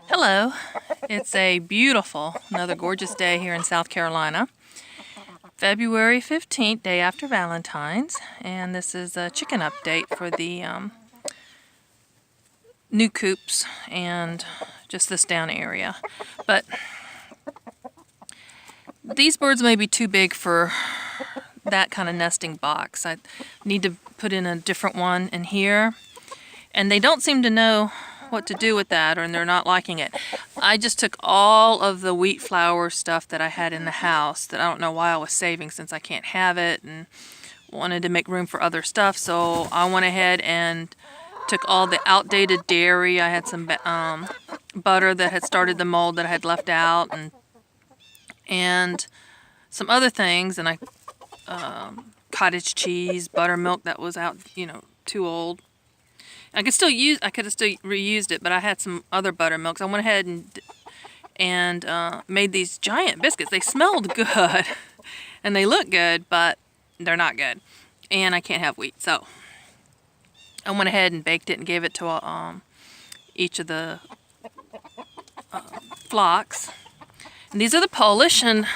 Hello, it's a beautiful, another gorgeous day here in South Carolina. February 15th, day after Valentine's, and this is a chicken update for the new coops and just this down area. But these birds may be too big for that kind of nesting box. I need to put in a different one in here, and they don't seem to know what to do with that, or they're not liking it. I just took all of the wheat flour stuff that I had in the house that I don't know why I was saving since I can't have it, and wanted to make room for other stuff, so I went ahead and took all the outdated dairy. I had some butter that had started the mold that I had left out, and some other things, and I cottage cheese, buttermilk that was out, too old. I could have still reused it, but I had some other buttermilks. I went ahead and made these giant biscuits. They smelled good, and they look good, but they're not good. And I can't have wheat, so I went ahead and baked it and gave it to each of the flocks. And these are the Polish, and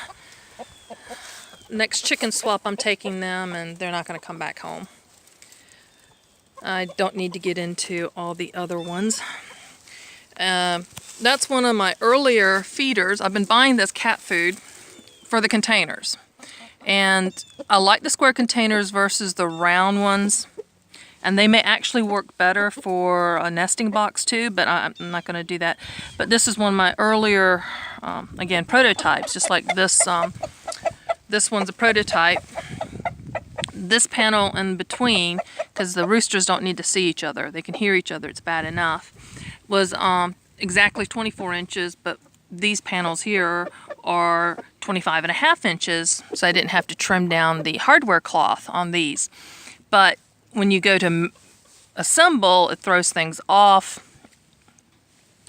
next chicken swap I'm taking them, and they're not going to come back home. I don't need to get into all the other ones. That's one of my earlier feeders. I've been buying this cat food for the containers. And I like the square containers versus the round ones. And they may actually work better for a nesting box too, but I'm not going to do that. But this is one of my earlier, again, prototypes, just like this. This one's a prototype. This panel in between, because the roosters don't need to see each other, they can hear each other, it's bad enough, was exactly 24 inches, but these panels here are 25.5 inches, so I didn't have to trim down the hardware cloth on these. But when you go to assemble, it throws things off.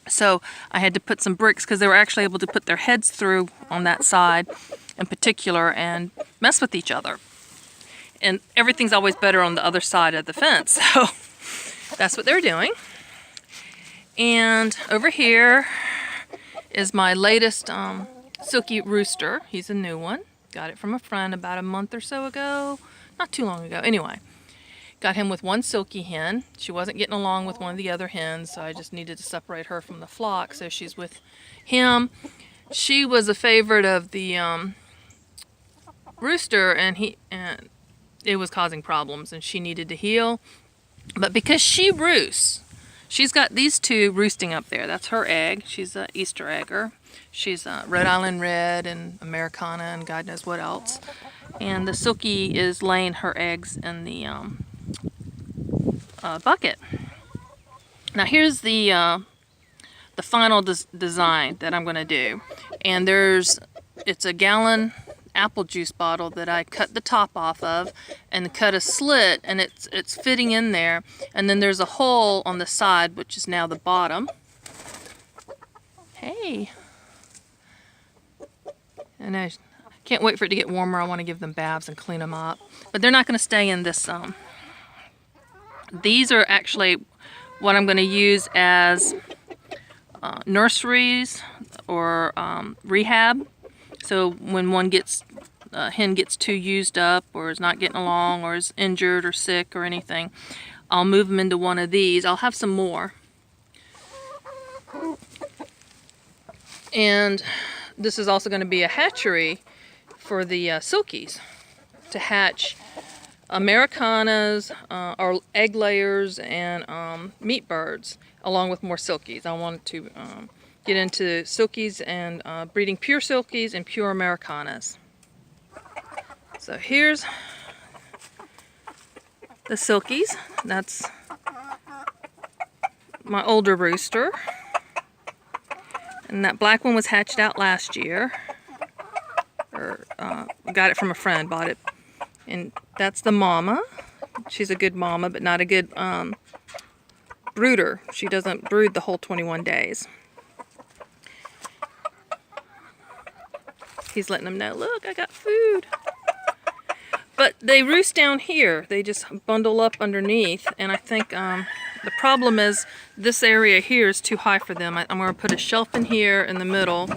So I had to put some bricks, because they were actually able to put their heads through on that side in particular and mess with each other. And everything's always better on the other side of the fence, so that's what they're doing. And over here is my latest silky rooster. He's a new one. Got it from a friend about a month or so ago. Not too long ago. Anyway, got him with one silky hen. She wasn't getting along with one of the other hens, so I just needed to separate her from the flock, so she's with him. She was a favorite of the rooster, and it was causing problems, and she needed to heal. But because she roosts, she's got these two roosting up there. That's her egg. She's an Easter egger. She's Rhode Island Red and Americana and God knows what else. And the silky is laying her eggs in the bucket. Now here's the final design that I'm going to do. And it's a gallon apple juice bottle that I cut the top off of and cut a slit, and it's fitting in there, and then there's a hole on the side, which is now the bottom. Hey, and I can't wait for it to get warmer. I want to give them baths and clean them up, but they're not going to stay in this. These are actually what I'm going to use as nurseries or rehab. So when one hen gets too used up, or is not getting along, or is injured or sick or anything, I'll move them into one of these. I'll have some more. And this is also going to be a hatchery for the silkies to hatch Americanas, or egg layers, and meat birds, along with more silkies. I wanted to get into silkies and breeding pure silkies and pure Americanas. So here's the silkies. That's my older rooster. And that black one was hatched out last year. Or got it from a friend, bought it. And that's the mama. She's a good mama, but not a good brooder. She doesn't brood the whole 21 days. He's letting them know, look, I got food. But they roost down here. They just bundle up underneath, and I think The problem is this area here is too high for them. I'm going to put a shelf in here in the middle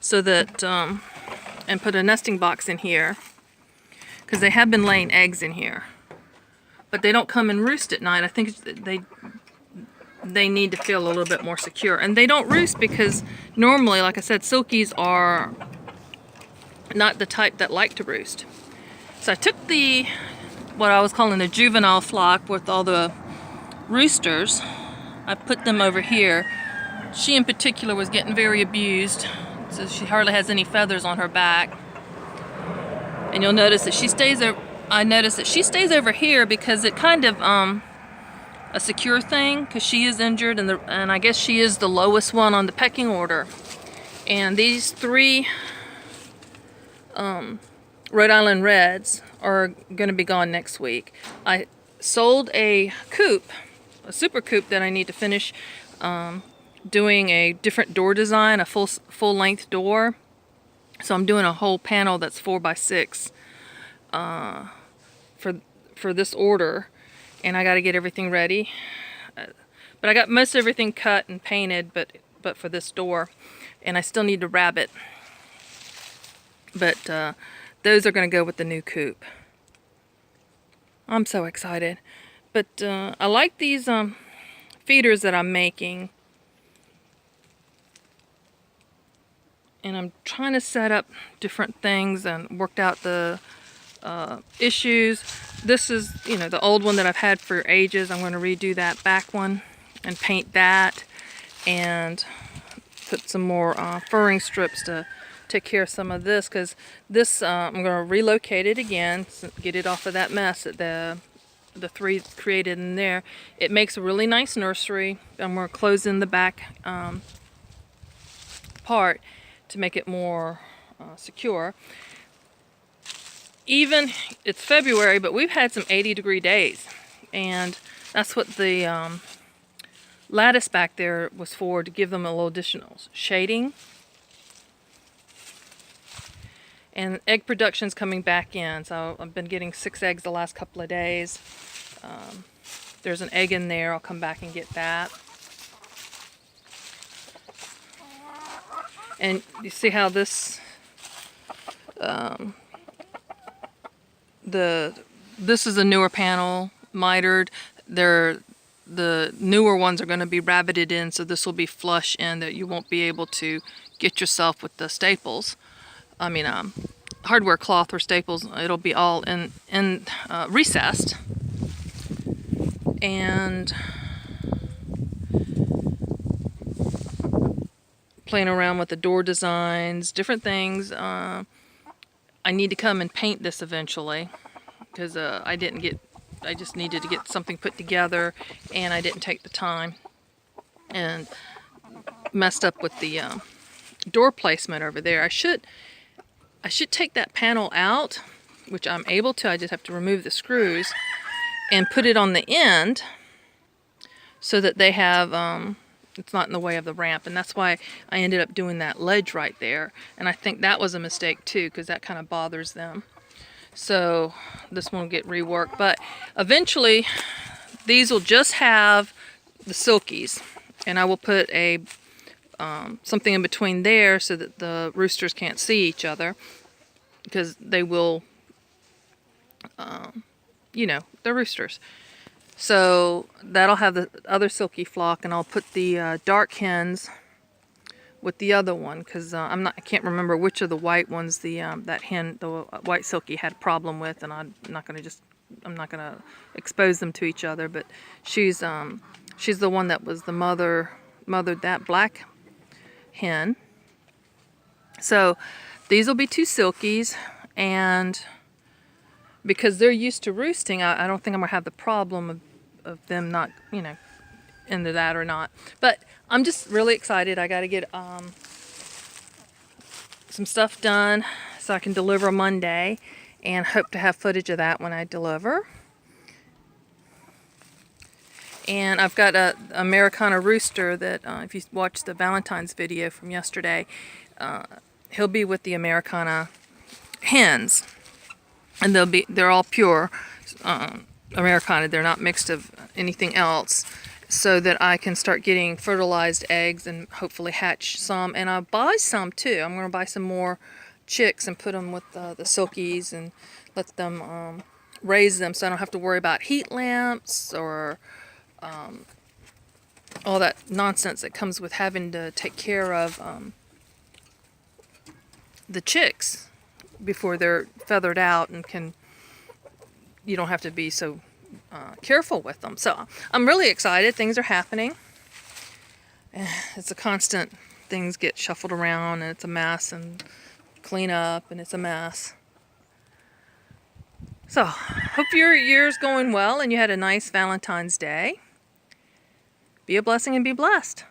so that, and put a nesting box in here because they have been laying eggs in here. But they don't come and roost at night. I think they need to feel a little bit more secure. And they don't roost because normally, like I said, silkies are not the type that like to roost. So I took what I was calling the juvenile flock with all the roosters. I put them over here. She in particular was getting very abused, so she hardly has any feathers on her back. And you'll notice that she stays over. I noticed that she stays over here because it kind of a secure thing because she is injured, and I guess she is the lowest one on the pecking order. And these 3 Rhode Island Reds are going to be gone next week. I sold a coop, a super coop that I need to finish doing a different door design, a full length door. So I'm doing a whole panel that's 4x6 for this order, and I got to get everything ready. But I got most everything cut and painted, but for this door, and I still need to wrap it. But those are going to go with the new coop. I'm so excited. But I like these feeders that I'm making. And I'm trying to set up different things and worked out the issues. This is, the old one that I've had for ages. I'm going to redo that back one and paint that and put some more furring strips to take care of some of this, because this I'm going to relocate it again, get it off of that mess that the 3 created in there. It makes a really nice nursery. I'm going to close in the back part to make it more secure. Even it's February, but we've had some 80-degree days, and that's what the lattice back there was for, to give them a little additional shading. And egg production's coming back in, so I've been getting 6 eggs the last couple of days. There's an egg in there. I'll come back and get that. And you see how this this is a newer panel, mitered. The newer ones are going to be rabbited in, so this will be flush in, that you won't be able to get yourself with the staples. I mean, hardware cloth or staples. It'll be all in recessed. And playing around with the door designs, different things. I need to come and paint this eventually, because I just needed to get something put together, and I didn't take the time, and messed up with the door placement over there. I should take that panel out, which I'm able to. I just have to remove the screws and put it on the end so that they have it's not in the way of the ramp, and that's why I ended up doing that ledge right there. And I think that was a mistake too, because that kind of bothers them. So this one will get reworked, but eventually these will just have the silkies, and I will put a something in between there so that the roosters can't see each other, because they will, they're roosters. So that'll have the other silky flock, and I'll put the dark hens with the other one, because I can't remember which of the white ones that hen, the white silky, had a problem with, and I'm not gonna expose them to each other. But she's the one that was the mothered that black hen. So these will be 2 silkies, and because they're used to roosting, I don't think I'm gonna have the problem of them not, into that or not. But I'm just really excited. I got to get some stuff done so I can deliver Monday, and hope to have footage of that when I deliver. And I've got a Americana rooster that, if you watched the Valentine's video from yesterday, he'll be with the Americana hens, and they're all pure. Americana. They're not mixed of anything else, so that I can start getting fertilized eggs and hopefully hatch some. And I'll buy some too. I'm going to buy some more chicks and put them with the silkies and let them raise them, so I don't have to worry about heat lamps or all that nonsense that comes with having to take care of the chicks before they're feathered out, and you don't have to be so careful with them. So I'm really excited. Things are happening. It's a constant, things get shuffled around and it's a mess, and clean up and it's a mess. So hope your year's going well and you had a nice Valentine's Day. Be a blessing and be blessed.